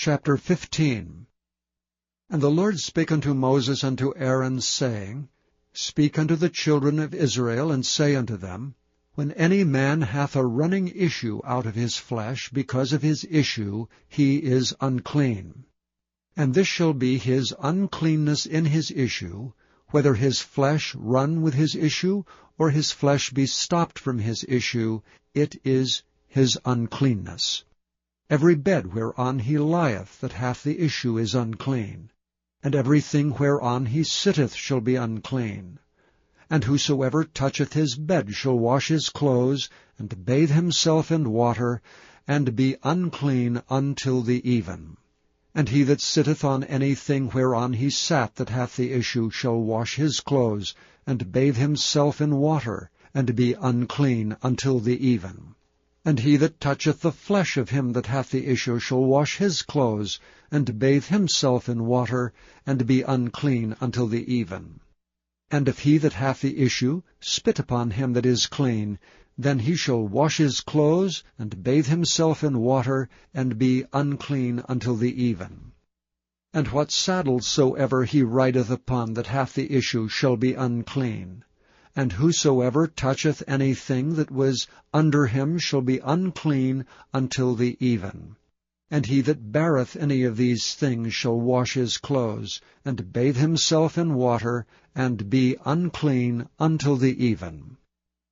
Chapter 15. And the Lord spake unto Moses and to Aaron, saying, Speak unto the children of Israel, and say unto them, When any man hath a running issue out of his flesh, because of his issue he is unclean. And this shall be his uncleanness in his issue, whether his flesh run with his issue, or his flesh be stopped from his issue, it is his uncleanness. Every bed whereon he lieth that hath the issue is unclean, and everything whereon he sitteth shall be unclean. And whosoever toucheth his bed shall wash his clothes, and bathe himself in water, and be unclean until the even. And he that sitteth on anything whereon he sat that hath the issue shall wash his clothes, and bathe himself in water, and be unclean until the even. And he that toucheth the flesh of him that hath the issue shall wash his clothes, and bathe himself in water, and be unclean until the even. And if he that hath the issue spit upon him that is clean, then he shall wash his clothes, and bathe himself in water, and be unclean until the even. And what saddle soever he rideth upon that hath the issue shall be unclean. And whosoever toucheth anything that was under him shall be unclean until the even. And he that beareth any of these things shall wash his clothes, and bathe himself in water, and be unclean until the even.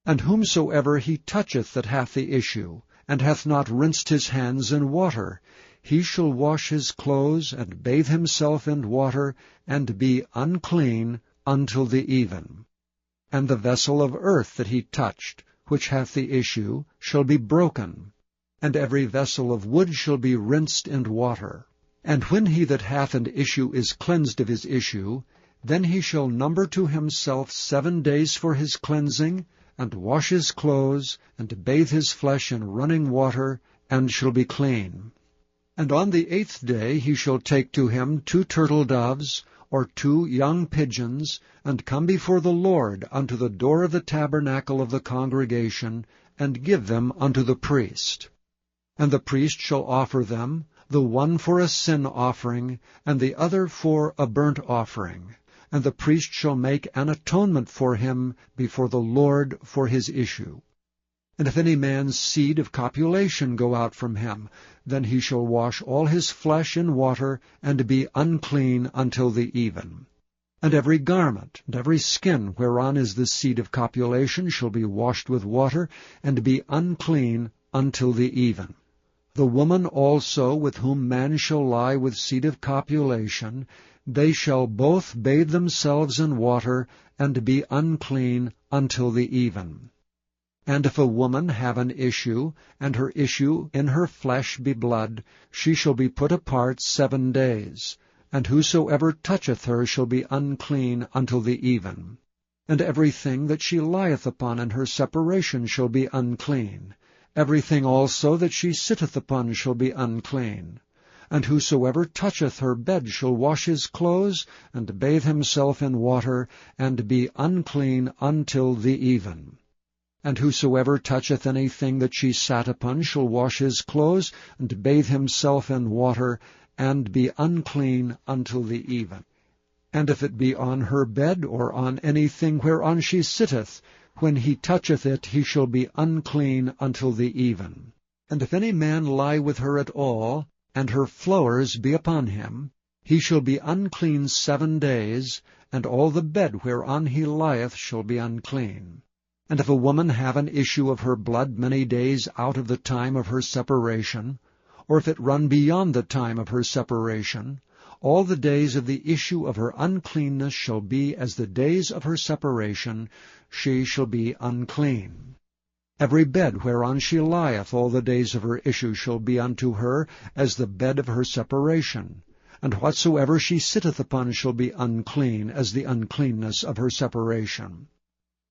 And whomsoever he toucheth that hath the issue, and hath not rinsed his hands in water, he shall wash his clothes, and bathe himself in water, and be unclean until the even. And the vessel of earth that he touched, which hath the issue, shall be broken, and every vessel of wood shall be rinsed in water. And when he that hath an issue is cleansed of his issue, then he shall number to himself 7 days for his cleansing, and wash his clothes, and bathe his flesh in running water, and shall be clean. And on the 8th day he shall take to him 2 turtle doves, or 2 young pigeons, and come before the Lord unto the door of the tabernacle of the congregation, and give them unto the priest. And the priest shall offer them, the one for a sin offering, and the other for a burnt offering. And the priest shall make an atonement for him before the Lord for his issue. And if any man's seed of copulation go out from him, then he shall wash all his flesh in water, and be unclean until the even. And every garment, and every skin whereon is the seed of copulation shall be washed with water, and be unclean until the even. The woman also with whom man shall lie with seed of copulation, they shall both bathe themselves in water, and be unclean until the even. And if a woman have an issue, and her issue in her flesh be blood, she shall be put apart 7 days. And whosoever toucheth her shall be unclean until the even. And everything that she lieth upon in her separation shall be unclean. Everything also that she sitteth upon shall be unclean. And whosoever toucheth her bed shall wash his clothes, and bathe himself in water, and be unclean until the even. And whosoever toucheth anything that she sat upon shall wash his clothes, and bathe himself in water, and be unclean until the even. And if it be on her bed, or on anything whereon she sitteth, when he toucheth it, he shall be unclean until the even. And if any man lie with her at all, and her flowers be upon him, he shall be unclean 7 days, and all the bed whereon he lieth shall be unclean. And if a woman have an issue of her blood many days out of the time of her separation, or if it run beyond the time of her separation, all the days of the issue of her uncleanness shall be as the days of her separation, she shall be unclean. Every bed whereon she lieth all the days of her issue shall be unto her as the bed of her separation, and whatsoever she sitteth upon shall be unclean as the uncleanness of her separation.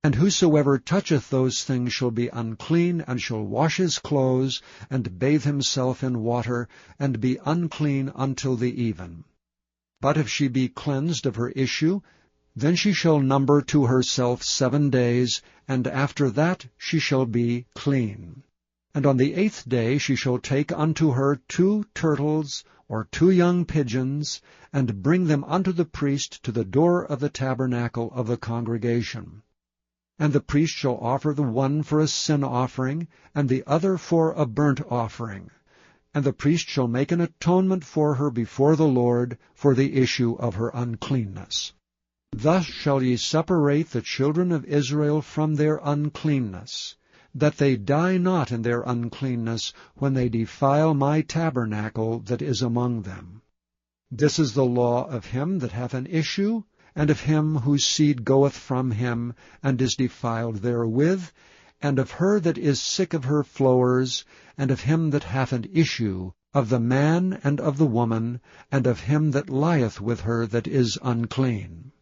And whosoever toucheth those things shall be unclean, and shall wash his clothes, and bathe himself in water, and be unclean until the even. But if she be cleansed of her issue, then she shall number to herself 7 days, and after that she shall be clean. And on the 8th day she shall take unto her 2 turtles or 2 young pigeons, and bring them unto the priest to the door of the tabernacle of the congregation. And the priest shall offer the one for a sin offering, and the other for a burnt offering. And the priest shall make an atonement for her before the Lord for the issue of her uncleanness. Thus shall ye separate the children of Israel from their uncleanness, that they die not in their uncleanness when they defile my tabernacle that is among them. This is the law of him that hath an issue, and of him whose seed goeth from him, and is defiled therewith, and of her that is sick of her flowers, and of him that hath an issue, of the man and of the woman, and of him that lieth with her that is unclean.